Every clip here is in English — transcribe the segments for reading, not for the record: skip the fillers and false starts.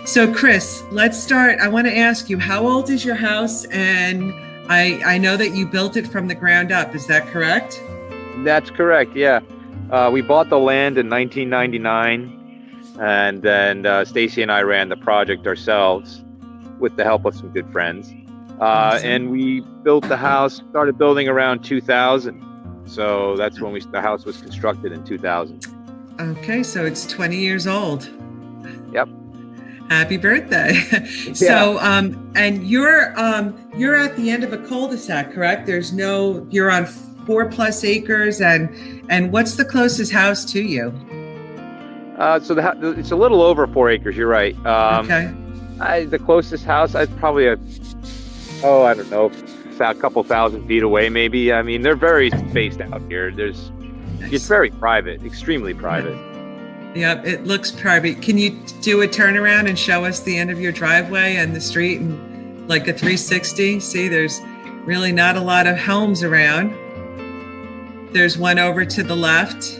So, Chris, let's start. I want to ask you, how old is your house? And I know that you built it from the ground up. Is that correct? That's correct. Yeah, we bought the land in 1999, and then Stacy and I ran the project ourselves with the help of some good friends. And Awesome. we built the house, started building around 2000. So that's when the house was constructed in 2000. Okay, so it's 20 years old. Yep. Happy birthday. Yeah. So, and you're at the end of a cul-de-sac, correct? You're on 4+ acres, and what's the closest house to you? So it's a little over 4 acres. You're right. Okay. The closest house, I'd probably I don't know, a couple thousand feet away, maybe. I mean, they're very spaced out here. It's very private, extremely private. Yep, it looks private. Can you do a turnaround and show us the end of your driveway and the street and like a 360? See, there's really not a lot of homes around. There's one over to the left.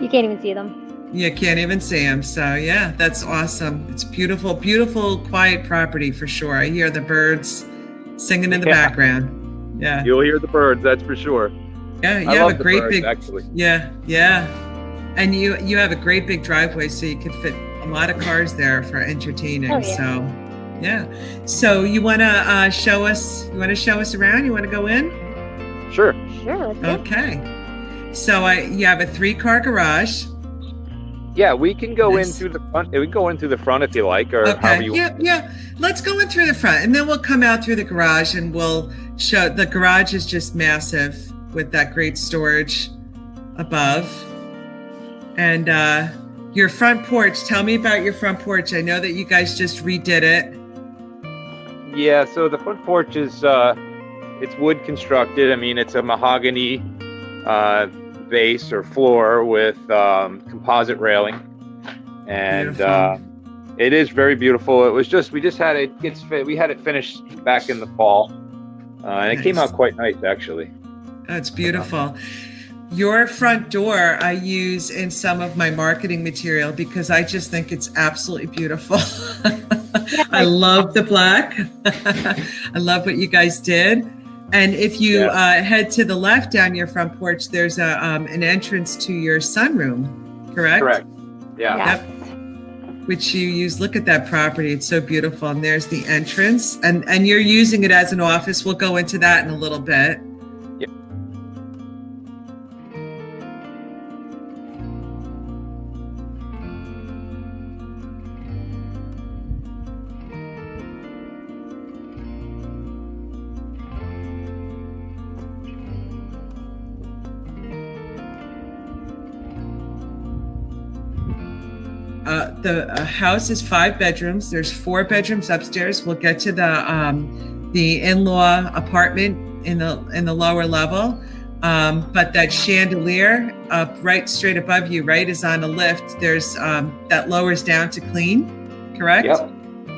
You can't even see them. You can't even see them. So yeah, that's awesome. It's beautiful, beautiful, quiet property for sure. I hear the birds singing in the background. Yeah. You'll hear the birds, that's for sure. Yeah, you I have love a the great birds, big actually. Yeah. And you have a great big driveway, so you could fit a lot of cars there for entertaining. Oh, yeah. So yeah. So you wanna show us around? You wanna go in? Sure. Sure, let's go. Okay. So you have a 3-car garage. Yeah, we can go in Nice. through the front. We can go in through the front if you like, or however Okay. you want. Yeah. Let's go in through the front, and then we'll come out through the garage, and we'll show. The garage is just massive with that great storage above. And your front porch. Tell me about your front porch. I know that you guys just redid it. Yeah, so the front porch is it's wood constructed. I mean, it's a mahogany base or floor with composite railing, and Beautiful. it is very beautiful. We just had it we had it finished back in the fall, and it came Nice. out quite nice actually. That's beautiful. Your front door I use in some of my marketing material because I just think it's absolutely beautiful. I love the black. I love what you guys did. And if you head to the left down your front porch, there's an entrance to your sunroom, correct? Correct. Yeah. Yeah. Yep. Which you use. Look at that property. It's so beautiful. And there's the entrance. And you're using it as an office. We'll go into that in a little bit. Yep. The house is 5 bedrooms. There's 4 bedrooms upstairs. We'll get to the in-law apartment in the lower level. But that chandelier up right straight above you, right, is on a lift. There's that lowers down to clean, correct? Yep.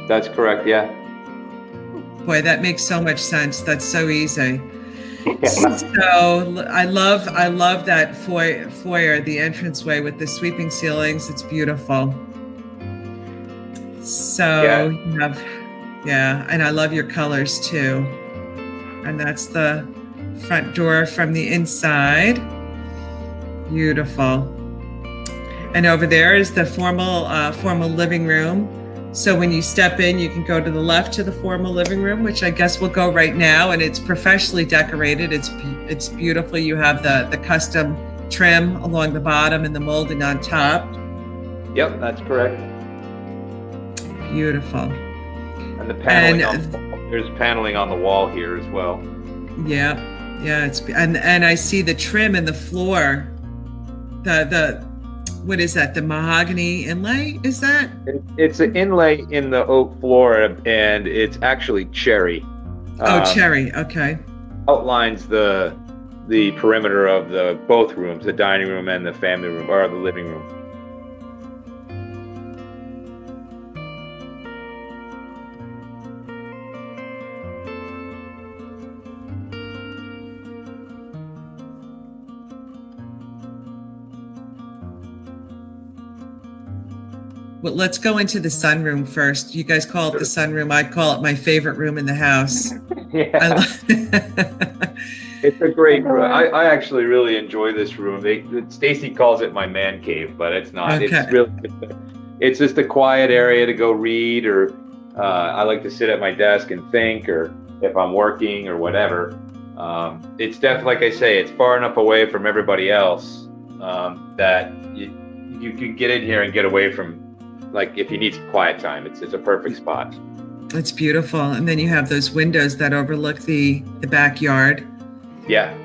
That's correct. Yeah. Boy, that makes so much sense. That's so easy. So I love that foyer, the entranceway with the sweeping ceilings. It's beautiful. So you have, and I love your colors too. And that's the front door from the inside. Beautiful. And over there is the formal living room. So when you step in, you can go to the left to the formal living room, which I guess we'll go right now. And it's professionally decorated. It's beautiful. You have the custom trim along the bottom and the molding on top. Yep, that's correct. Beautiful. And the paneling there's paneling on the wall here as well. Yeah, it's and I see the trim in the floor. The what is that? The mahogany inlay? Is that? It's an inlay in the oak floor, and it's actually cherry. Cherry. Okay. Outlines the perimeter of both rooms, the dining room and the family room, or the living room. Well, let's go into the sunroom first. You guys call it the sunroom. I call it my favorite room in the house. Yeah. It's a great room. I actually really enjoy this room. Stacy calls it my man cave, but it's not. Okay. It's really, it's just a quiet area to go read, or I like to sit at my desk and think, or if I'm working or whatever. It's definitely, like I say, it's far enough away from everybody else that you can get in here and get away from, like, if you need some quiet time, it's a perfect spot. It's beautiful. And then you have those windows that overlook the backyard. Yeah.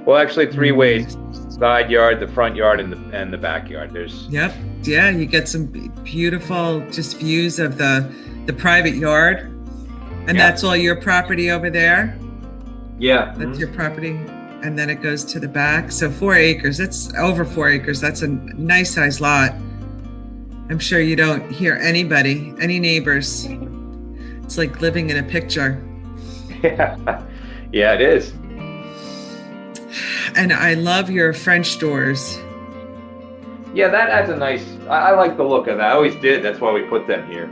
Well, actually, three ways: side yard, the front yard, and the backyard. There's. Yep. Yeah, you get some beautiful just views of the private yard. And that's all your property over there? Yeah. That's your property. And then it goes to the back. So 4 acres. It's over 4 acres. That's a nice size lot. I'm sure you don't hear any neighbors. It's like living in a picture. Yeah. Yeah, it is. And I love your French doors. Yeah, that adds a nice. I like the look of that. I always did. That's why we put them here.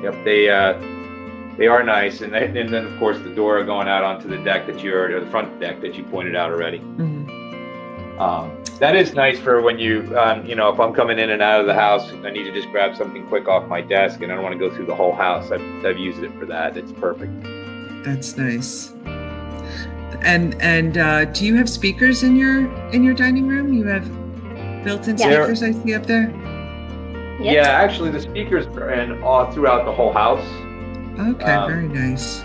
Yep. They are nice, and then of course the door going out onto the deck or the front deck that you pointed out already. Mm-hmm. That is nice for when you, if I'm coming in and out of the house, I need to just grab something quick off my desk, and I don't want to go through the whole house. I've used it for that. It's perfect. That's nice. And do you have speakers in your dining room? You have built-in speakers I see up there? Yep. Yeah, actually the speakers are in all throughout the whole house. Okay, very nice.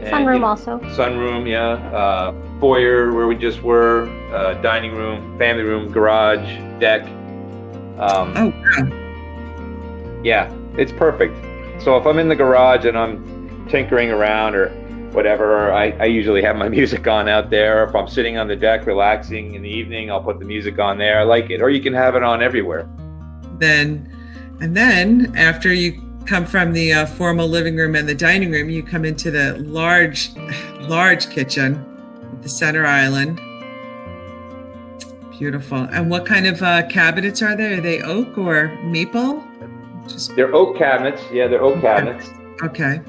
Sunroom also. Sunroom, yeah. Foyer where we just were, dining room, family room, garage, deck. Oh, wow. Yeah, it's perfect. So if I'm in the garage and I'm tinkering around or whatever, I usually have my music on out there. If I'm sitting on the deck relaxing in the evening, I'll put the music on there. I like it. Or you can have it on everywhere. Then after you come from the formal living room and the dining room, you come into the large kitchen with the center island. Beautiful. And what kind of cabinets are there? Are they oak or maple? They're oak cabinets. Yeah, they're oak cabinets. Okay.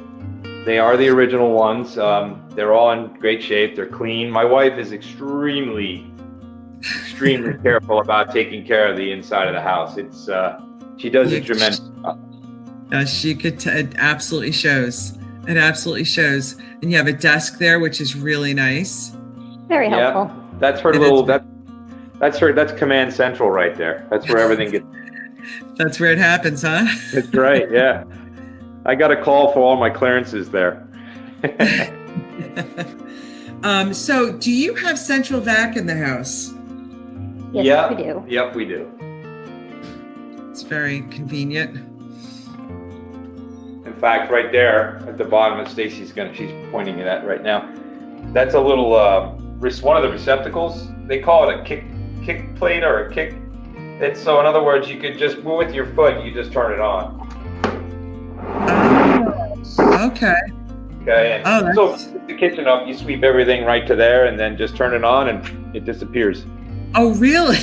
They are the original ones. They're all in great shape. They're clean. My wife is extremely careful about taking care of the inside of the house. She does a tremendous job. She could. It absolutely shows. It absolutely shows. And you have a desk there, which is really nice. Very helpful. Yeah, that's her little. That's command central right there. That's where everything gets. That's where it happens, huh? That's right. Yeah, I got a call for all my clearances there. So, do you have central vac in the house? Yes, we do. Yep, we do. It's very convenient. In fact, right there at the bottom of she's pointing it at right now. That's a little one of the receptacles. They call it a kick plate or a kick. So in other words, you could just with your foot, you just turn it on. Oh, okay. Okay. And so the kitchen up, you sweep everything right to there, and then just turn it on, and it disappears. Oh, really?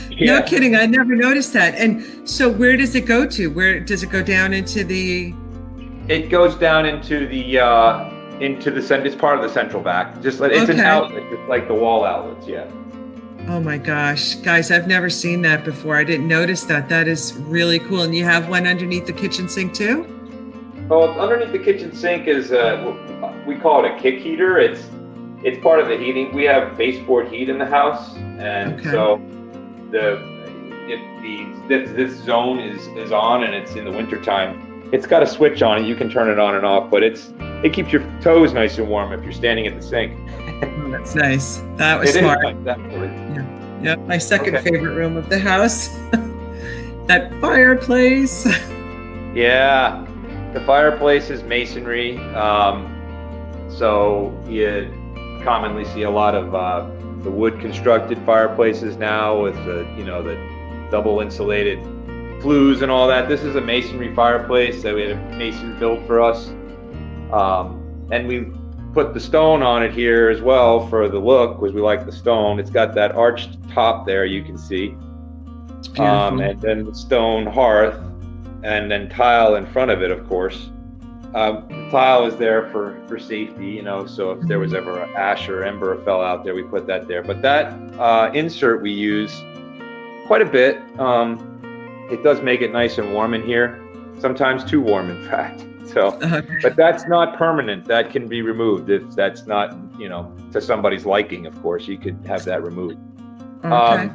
Yeah. No kidding. I never noticed that. And so where does it go to? Where does it go down into the? It goes down into the it's part of the central vac. It's an outlet, just like the wall outlets. Yeah. Oh my gosh, guys, I've never seen that before. I didn't notice that. That is really cool. And you have one underneath the kitchen sink too? Well, underneath the kitchen sink is we call it a kick heater. It's part of the heating. We have baseboard heat in the house, and so this zone is on, and it's in the wintertime. It's got a switch on it. You can turn it on and off, but it keeps your toes nice and warm if you're standing at the sink. Oh, that's nice. That was smart. Yeah. My second favorite room of the house. That fireplace. Yeah, the fireplace is masonry. So you commonly see a lot of the wood constructed fireplaces now with the double insulated flues and all that. This is a masonry fireplace that we had a mason build for us, and we put the stone on it here as well for the look, because we like the stone. It's got that arched top there, you can see. beautiful. And then the stone hearth, and then tile in front of it, of course. The tile is there for safety, you know, so if there was ever an ash or ember fell out there, we put that there. But that insert we use quite a bit. It does make it nice and warm in here, sometimes too warm, in fact. So, but that's not permanent. That can be removed if that's not, you know, to somebody's liking. Of course, you could have that removed. Okay.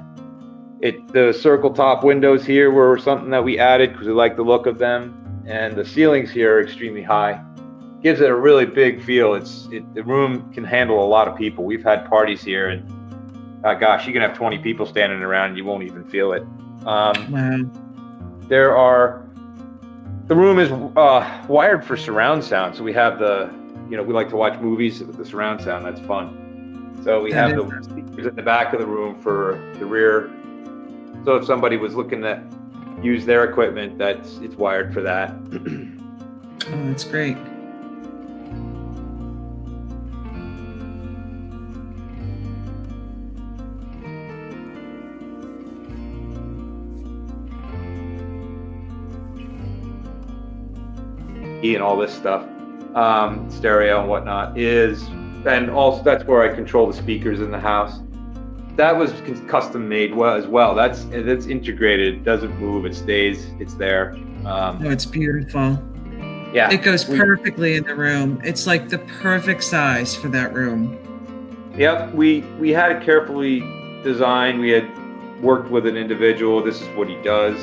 The circle top windows here were something that we added because we like the look of them, and the ceilings here are extremely high. Gives it a really big feel. The room can handle a lot of people. We've had parties here, and gosh, you can have 20 people standing around and you won't even feel it. Wow. The room is wired for surround sound, so we have we like to watch movies with the surround sound. That's fun. So we have the speakers in the back of the room for the rear. So if somebody was looking to use their equipment, it's wired for that. Oh, that's great. And all this stuff, stereo and whatnot and also that's where I control the speakers in the house. That was custom made as well. That's integrated. It doesn't move. It stays. It's there. Oh, it's beautiful. Yeah. It goes perfectly in the room. It's like the perfect size for that room. Yep. We had it carefully designed. We had worked with an individual. This is what he does.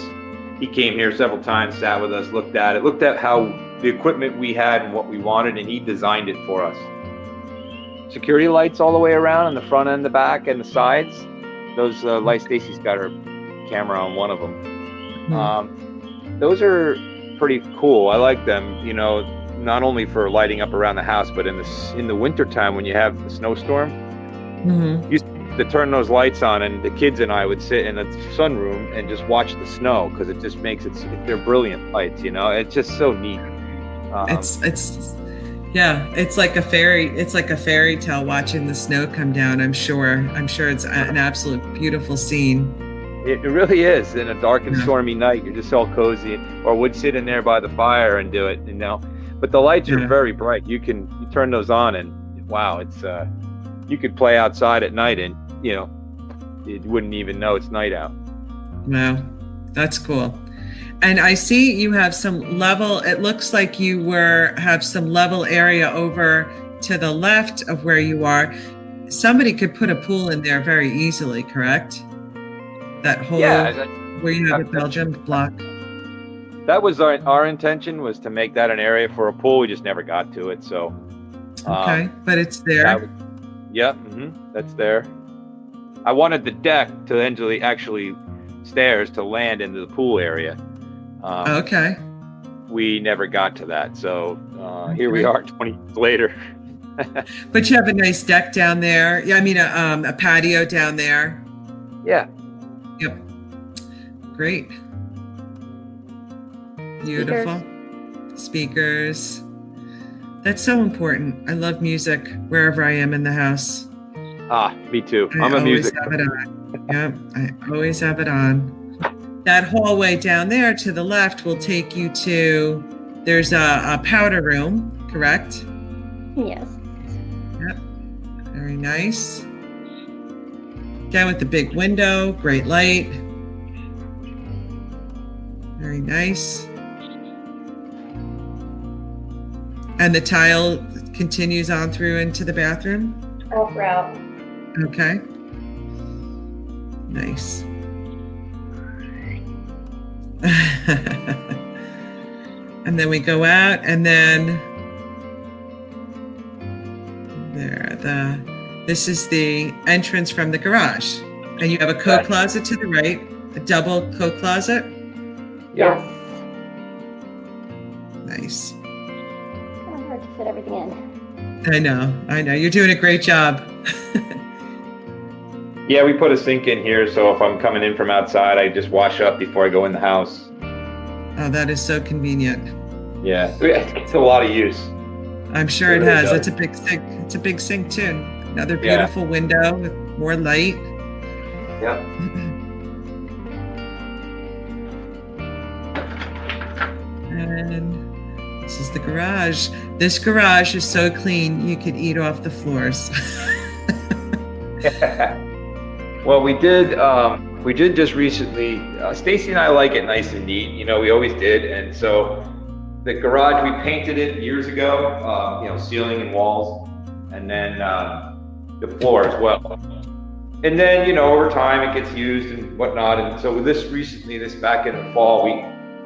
He came here several times, sat with us, looked at how the equipment we had and what we wanted, and he designed it for us. Security lights all the way around on the front and the back and the sides. Those lights, Stacy's got her camera on one of them. Those are pretty cool. I like them, you know, not only for lighting up around the house, but in the winter time when you have the snowstorm, used to turn those lights on, and the kids and I would sit in the sunroom and just watch the snow because it just makes they're brilliant lights, you know. It's just so neat. It's like a fairy tale watching the snow come down. I'm sure it's an absolute beautiful scene. It really is. In a dark and stormy night, you're just all cozy, or would sit in there by the fire and do it, you know. But the lights are very bright. You turn those on, and wow, it's you could play outside at night, and you know, you wouldn't even know it's night out. Wow, that's cool. And I see you have some level. It looks like you have some level area over to the left of where you are. Somebody could put a pool in there very easily, correct? That whole where you have a Belgian block. That was our intention, was to make that an area for a pool. We just never got to it. So okay, but it's there. That's there. I wanted the deck to actually stairs to land into the pool area. Okay. We never got to that, so here we are 20 years later. But you have a nice deck down there. Yeah, I mean a patio down there. Yeah. Yep. Great. Beautiful. Speakers. That's so important. I love music wherever I am in the house. Me too. I'm a music. Yep, I always have it on. That hallway down there to the left will take you to, there's a powder room, correct? Yes. Yep, very nice. Again with the big window, great light. Very nice. And the tile continues on through into the bathroom? All throughout. Okay. Nice. And then we go out, and then this is the entrance from the garage, and you have a coat closet to the right, a double coat closet. Yes. Nice. Kind of hard to fit everything in. I know. You're doing a great job. Yeah, we put a sink in here, so if I'm coming in from outside, I just wash up before I go in the house. Oh, that is so convenient. Yeah, it's a lot of use. I'm sure it has. It's a big sink. It's a big sink too. Another beautiful window with more light. Yep. And this is the garage. This garage is so clean you could eat off the floors. Well, we did just recently. Stacy and I like it nice and neat. You know, we always did, and so the garage we painted it years ago. You know, ceiling and walls, and then the floor as well. And then, you know, over time it gets used and whatnot. And so with this back in the fall,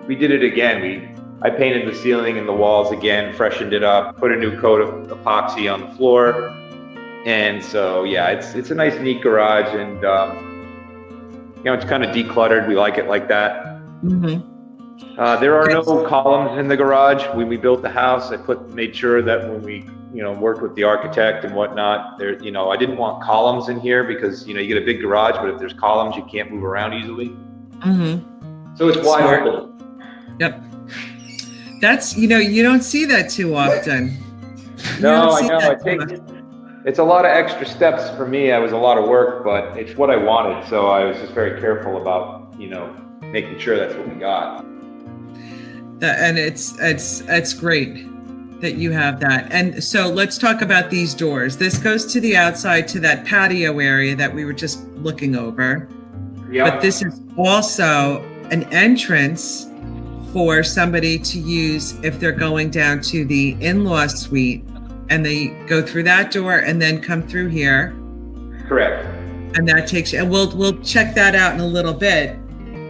we did it again. I painted the ceiling and the walls again, freshened it up, put a new coat of epoxy on the floor. And so, yeah, it's a nice, neat garage, and you know, it's kind of decluttered. We like it like that. Mm-hmm. There are no columns in the garage. When we built the house, I made sure that when we, you know, worked with the architect and whatnot, there, you know, I didn't want columns in here because, you know, you get a big garage, but if there's columns, you can't move around easily. Mm-hmm. So it's wide open. Yep. That's, you know, you don't see that too often. No, I know. It's a lot of extra steps for me. It was a lot of work, but it's what I wanted. So I was just very careful about, you know, making sure that's what we got. And it's great that you have that. And so let's talk about these doors. This goes to the outside, to that patio area that we were just looking over. Yeah. But this is also an entrance for somebody to use if they're going down to the in-law suite, and they go through that door and then come through here. Correct. And that takes you, and we'll check that out in a little bit.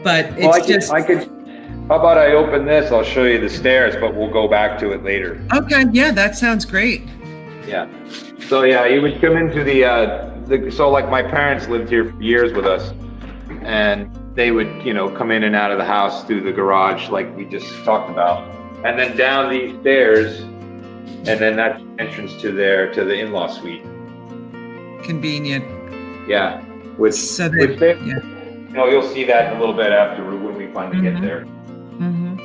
But it's how about I open this? I'll show you the stairs, but we'll go back to it later. Okay, yeah, that sounds great. Yeah. So yeah, you would come into so like my parents lived here for years with us, and they would, you know, come in and out of the house through the garage like we just talked about, and then down these stairs, and then that entrance to the in-law suite. Convenient. Yeah. You know, you'll see that in a little bit after when we finally get there. Mm-hmm.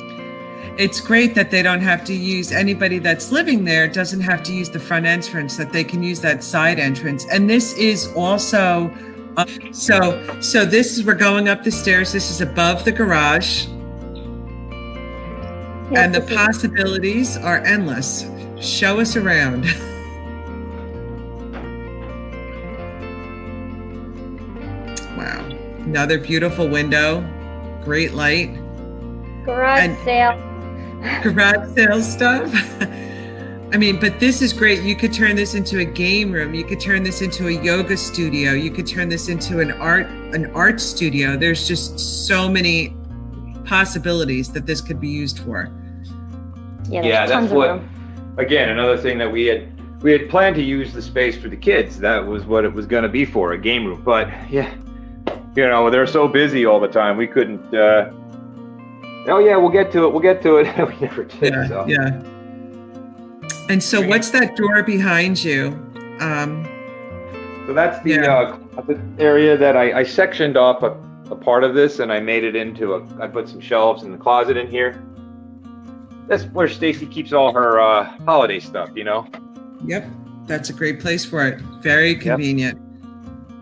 It's great that they don't have to use, anybody that's living there doesn't have to use the front entrance, that they can use that side entrance. And this is also, so this is, we're going up the stairs. This is above the garage. Yes, and the possibilities are endless. Show us around. Wow. Another beautiful window. Great light. Garage sale. Garage sale stuff. I mean, but this is great. You could turn this into a game room. You could turn this into a yoga studio. You could turn this into an art studio. There's just so many possibilities that this could be used for. Yeah, that's what. Again, another thing that we had planned to use the space for the kids. That was what it was going to be for, a game room. But yeah, you know, they're so busy all the time. We couldn't. Oh yeah, we'll get to it. We never did. Yeah, so. Yeah. And so, what's that door behind you? So that's the area that I sectioned off a part of this, and I made it into I put some shelves in the closet in here. That's where Stacy keeps all her holiday stuff, you know? Yep, that's a great place for it. Very convenient.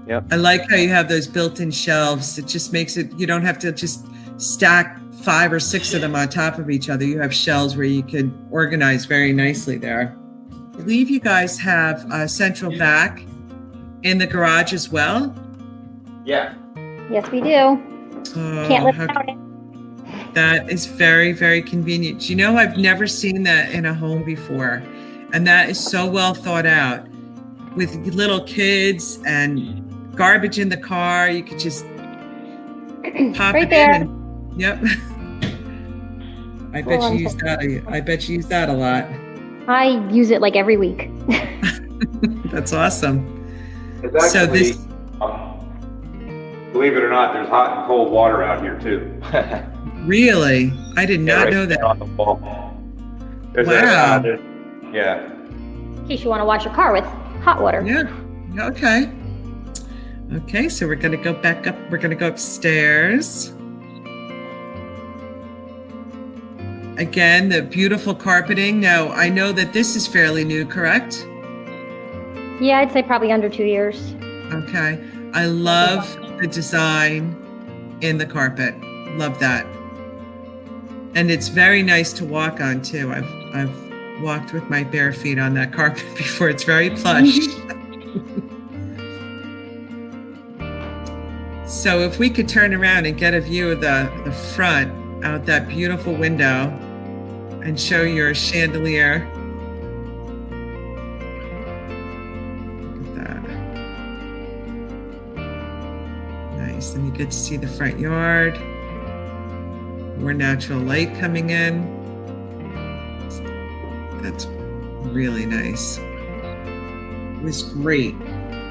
Yep. I like how you have those built-in shelves. It just makes it, you don't have to just stack 5 or 6 of them on top of each other. You have shelves where you could organize very nicely there. I believe you guys have a central vac in the garage as well? Yeah. Yes, we do. Can't live without it. That is very, very convenient. You know, I've never seen that in a home before. And that is so well thought out. With little kids and garbage in the car, you could just pop right it there. in. Yep. I bet you use that. I bet you use that a lot. I use it like every week. That's awesome. It's So actually, this, believe it or not, there's hot and cold water out here too. really, I did not know that. On the wall. There's Wow. Yeah. In case you want to wash your car with hot water. Yeah. Okay. Okay. So we're gonna go back up. We're gonna go upstairs. Again, the beautiful carpeting. Now, I know that this is fairly new, correct? Yeah, I'd say probably under 2 years. Okay. I love the design in the carpet. Love that. And it's very nice to walk on too. I've walked with my bare feet on that carpet before. It's very plush. So if we could turn around and get a view of the front out that beautiful window and show your chandelier. Look at that. Nice. And you get to see the front yard. More natural light coming in. That's really nice. It was great.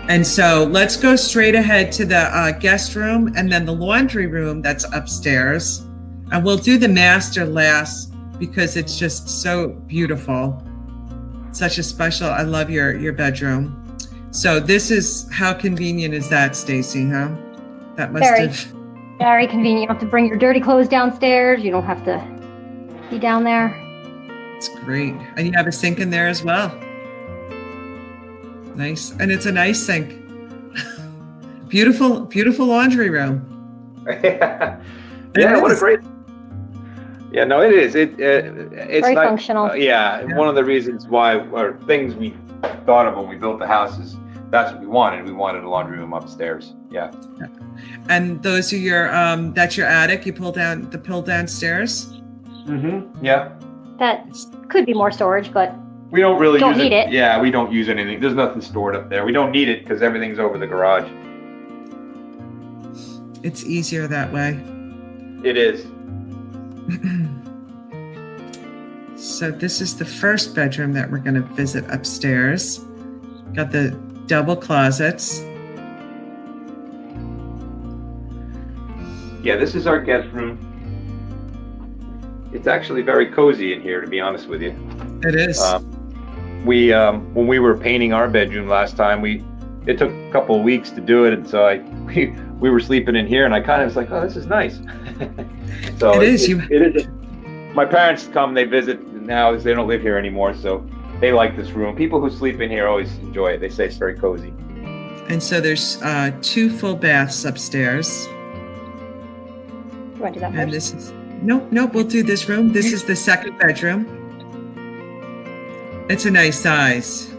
And so let's go straight ahead to the guest room and then the laundry room that's upstairs. And we'll do the master last because it's just so beautiful. Such a special, I love your bedroom. So this is, how convenient is that, Stacy, huh? That must have... Very convenient. You don't have to bring your dirty clothes downstairs. You don't have to be down there. It's great. And you have a sink in there as well. Nice. And it's a nice sink. Beautiful, beautiful laundry room. Yeah, what a great... Yeah, no, it is. It's very not, functional. Yeah, one of the reasons why, or things we thought of when we built the house is that's what we wanted. We wanted a laundry room upstairs. Yeah. And those are your that's your attic. You pull down downstairs. Mm-hmm. Yeah. That could be more storage, but we don't really need it. Yeah, we don't use anything. There's nothing stored up there. We don't need it because everything's over the garage. It's easier that way. It is. So this is the first bedroom that we're going to visit upstairs. Got the double closets. Yeah, this is our guest room. It's actually very cozy in here, to be honest with you. It is. When we were painting our bedroom last time, it took a couple of weeks to do it, and so we were sleeping in here, and I kind of was like, oh, this is nice. So it is. It is. My parents come, they visit now, they don't live here anymore, so they like this room. People who sleep in here always enjoy it. They say it's very cozy. And so there's 2 full baths upstairs. You want to do that And first? this is nope. We'll do this room. This is the second bedroom. It's a nice size.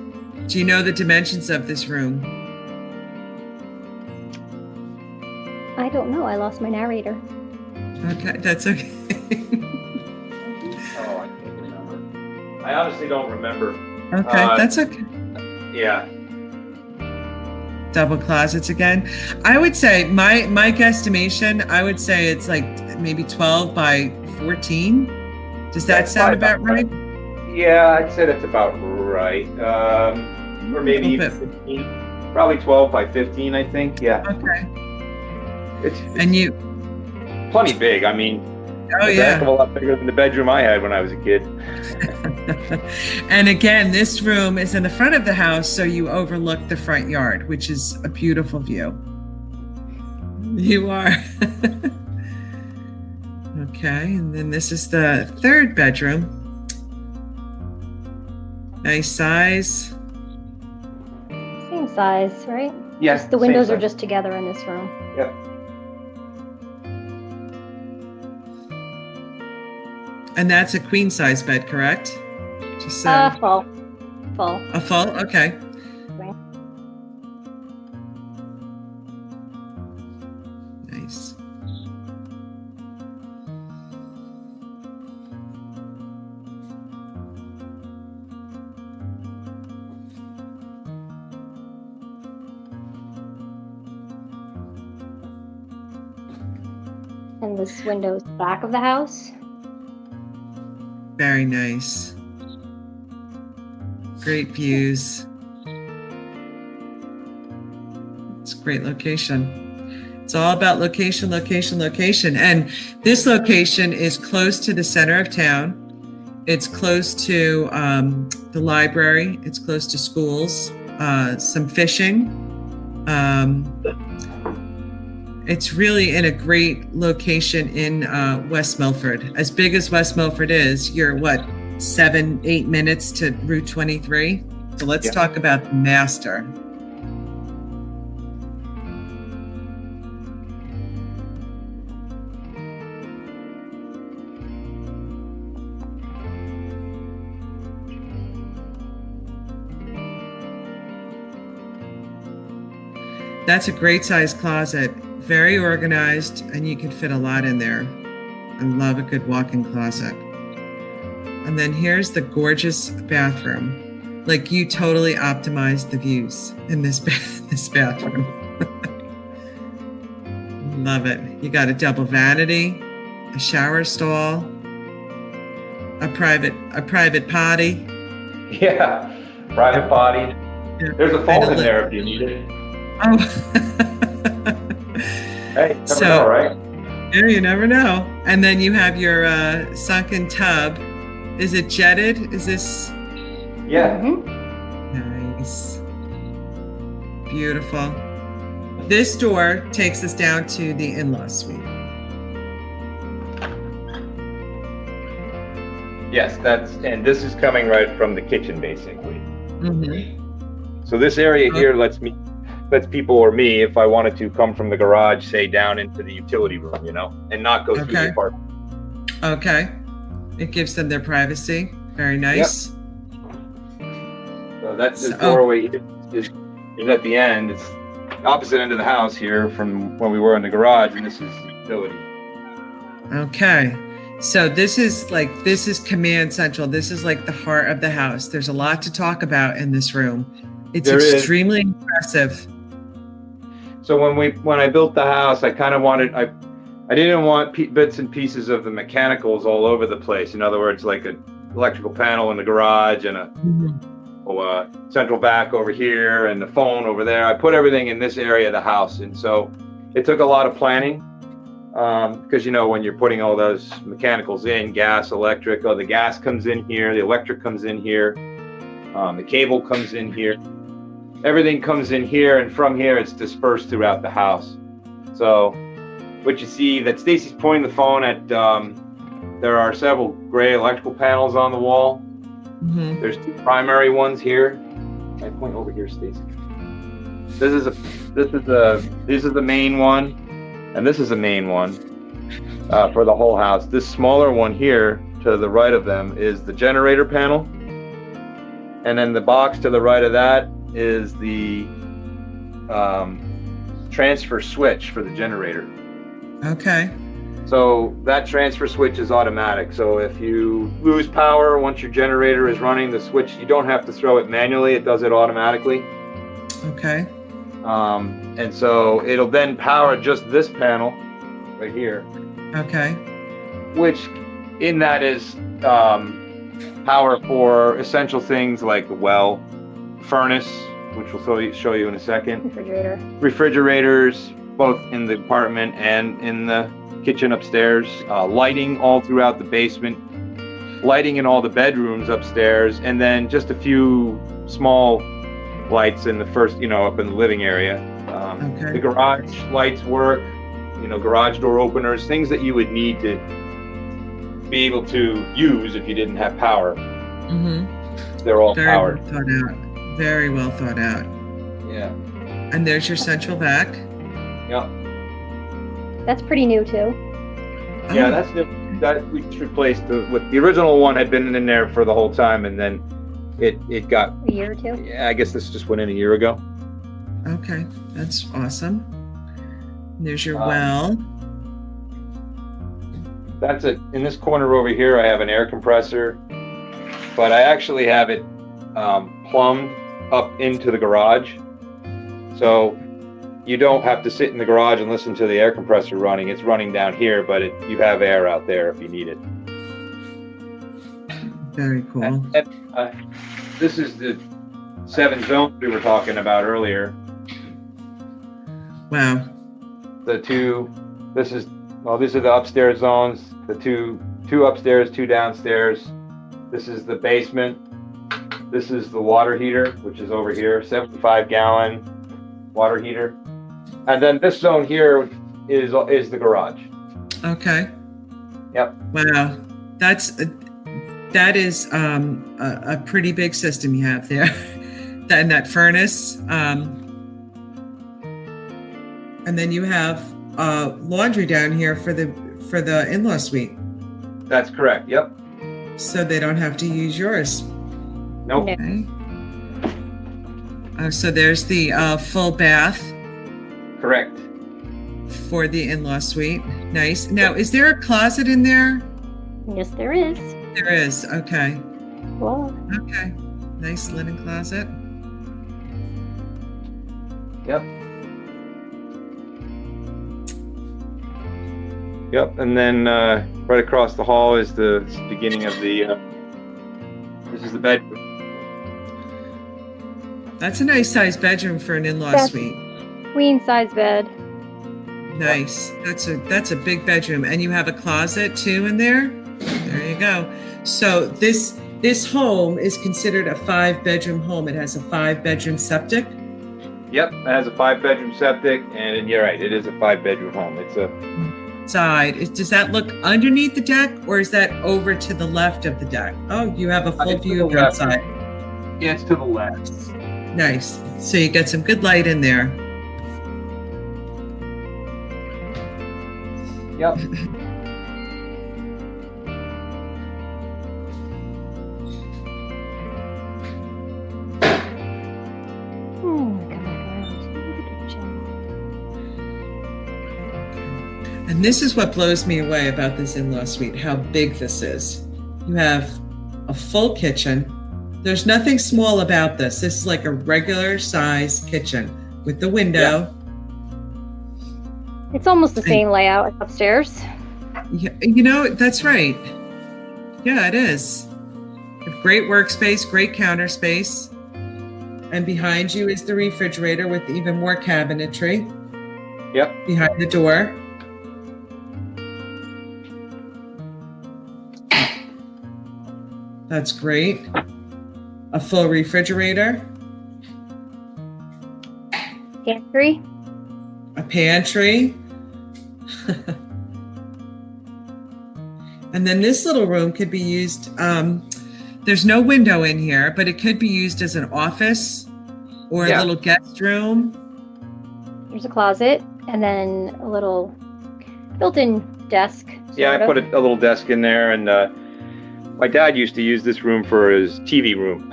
Do you know the dimensions of this room? I don't know. I lost my narrator. Okay, that's okay. Oh, I can't remember. I honestly don't remember. Okay, that's okay. Yeah. Double closets again. I would say my guesstimation, I would say it's like maybe 12 by 14. Does that sound about right? Yeah, I'd say that's about right. Or maybe even 15. Probably 12 by 15, I think. Yeah. Okay. It's And you... plenty big. I mean, Oh, it's a heck of a lot bigger than the bedroom I had when I was a kid. And again, this room is in the front of the house, so you overlook the front yard, which is a beautiful view. You are. Okay, and then this is the third bedroom. Nice size. Same size, right? Yes. The windows are just together in this room. Yep. And that's a queen size bed, correct? Just Full. a full? Okay. Right. Nice. And this window's back of the house. Very nice. Great views. It's a great location. It's all about location, location, location. And this location is close to the center of town. It's close to the library. It's close to schools, some fishing. It's really in a great location in West Milford. As big as West Milford is, you're 7-8 minutes to Route 23. So let's talk about the master. That's a great size closet. Very organized, and you can fit a lot in there. I love a good walk-in closet. And then here's the gorgeous bathroom. Like, you totally optimized the views in this bathroom. Love it. You got a double vanity, a shower stall, a private potty. Yeah, private potty. Yeah. There's a phone in there if you need it. Oh. Hey, never know, right? Yeah, you never know. And then you have your sunken tub. Is it jetted? Is this? Yeah. Nice. Beautiful. This door takes us down to the in-law suite. Yes, and this is coming right from the kitchen, basically. Mm-hmm. So this area here lets people or me, if I wanted to, come from the garage, say down into the utility room, and not go through the apartment. Okay. It gives them their privacy. Very nice. Yep. So that's the doorway is at the end. It's opposite end of the house here from when we were in the garage, and this is utility. Okay. So this is command central. This is like the heart of the house. There's a lot to talk about in this room. It's extremely impressive. So when I built the house, I kind of wanted, I didn't want bits and pieces of the mechanicals all over the place. In other words, like an electrical panel in the garage and a central vac over here and the phone over there. I put everything in this area of the house. And so it took a lot of planning because, when you're putting all those mechanicals in, gas, electric, the gas comes in here, the electric comes in here, the cable comes in here. Everything comes in here, and from here it's dispersed throughout the house. So what you see that Stacy's pointing the phone at, there are several gray electrical panels on the wall. Mm-hmm. There's two primary ones here. I point over here, Stacy. This is the main one, and this is the main one for the whole house. This smaller one here to the right of them is the generator panel, and then the box to the right of that is the transfer switch for the generator. Okay. So that transfer switch is automatic. So if you lose power once your generator is running, the switch, you don't have to throw it manually. It does it automatically. Okay. And so it'll then power just this panel right here. Okay. Which in that is power for essential things like the well, furnace, which we'll show you in a second. Refrigerators, both in the apartment and in the kitchen upstairs. Lighting all throughout the basement. Lighting in all the bedrooms upstairs, and then just a few small lights in the first, up in the living area. The garage lights work. Garage door openers, things that you would need to be able to use if you didn't have power. Mm-hmm. They're all powered. Very well thought out. Yeah. And there's your central vac. Yeah. That's pretty new too. Yeah, that's new. That we replaced with the original one had been in there for the whole time, and then it got a year or two. Yeah, I guess this just went in a year ago. Okay, that's awesome. There's your well. That's it. In this corner over here, I have an air compressor, but I actually have it plumbed up into the garage, so you don't have to sit in the garage and listen to the air compressor running. It's running down here, but you have air out there if you need it. Very cool. And, this is the 7 zones we were talking about earlier. Wow. These are the upstairs zones, the two upstairs, 2 downstairs. This is the basement. This is the water heater, which is over here, 75-gallon water heater. And then this zone here is the garage. Okay. Yep. Wow. That is a pretty big system you have there. And that furnace. And then you have laundry down here for the in-law suite. That's correct. Yep. So they don't have to use yours. Nope. Okay. So there's the full bath. Correct. for the in-law suite. Nice. Now, is there a closet in there? Yes, there is. There is. Okay. Well, Okay. Nice linen closet. Yep. Yep. And then right across the hall is the beginning of the. This is the bedroom. That's a nice sized bedroom for an in-law That's- suite. queen size bed. Nice. That's a big bedroom, and you have a closet too in there. There you go. So this home is considered a 5-bedroom home. It has a 5-bedroom septic. Yep. It has a 5-bedroom septic, and you're right. It is a 5-bedroom home. It's a. Side. Does that look underneath the deck, or is that over to the left of the deck? Oh, you have a full It's to view the of left. outside. Yeah, it's to the left. Nice. So you get some good light in there. Yep. Come back around to the kitchen. And this is what blows me away about this in-law suite, how big this is. You have a full kitchen. There's nothing small about this. This is like a regular size kitchen with the window. It's almost the same layout as upstairs. Yeah, that's right. Yeah, it is. Great workspace, great counter space. And behind you is the refrigerator with even more cabinetry. Yep. Behind the door. That's great. A full refrigerator, Pantry. a pantry. And then this little room could be used, there's no window in here, but it could be used as an office or a little guest room. There's a closet, and then a little built-in desk. Yeah, I put a little desk in there, and my dad used to use this room for his TV room.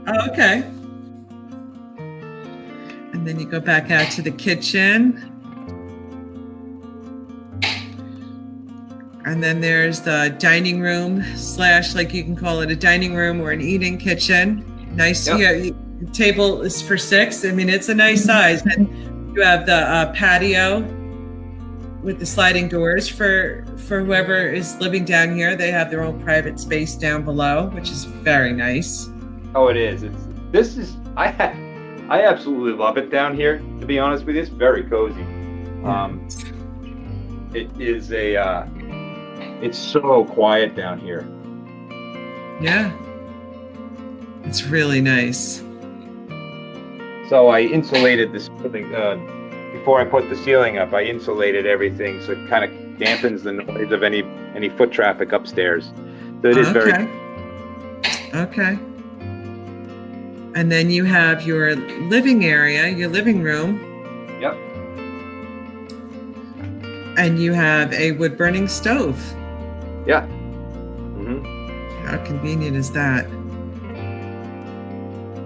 Oh, okay. And then you go back out to the kitchen. And then there's the dining room / like you can call it a dining room or an eating kitchen. Nice. Yep. Yeah, the table is for 6. I mean, it's a nice size. And you have the patio with the sliding doors for whoever is living down here. They have their own private space down below, which is very nice. Oh, it is. I absolutely love it down here. To be honest with you, it's very cozy. It is it's so quiet down here. Yeah, it's really nice. So I insulated this building before I put the ceiling up. I insulated everything so it kind of dampens the noise of any foot traffic upstairs. So it is very. Okay. And then you have your living area, your living room. Yep. And you have a wood-burning stove. Yeah. How convenient is that?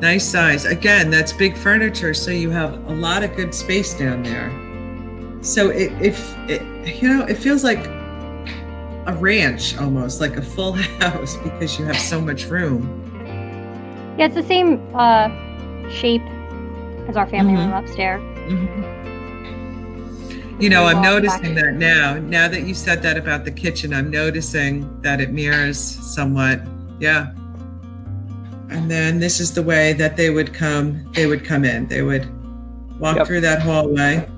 Nice size. Again, that's big furniture, so you have a lot of good space down there. So it feels like a ranch almost, like a full house because you have so much room. Yeah, it's the same shape as our family room upstairs. I'm noticing that now that you said that about the kitchen, I'm noticing that it mirrors somewhat. Yeah. And then this is the way that they would come in. They would walk through that hallway,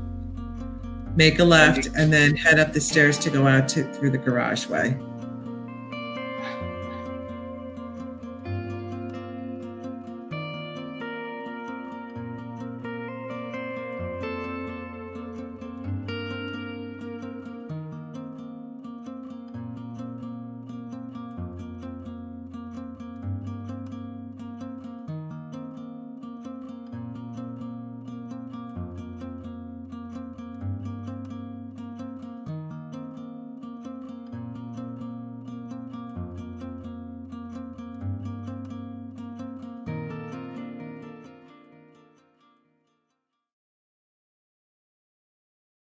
make a left, and then head up the stairs to go out through the garage way.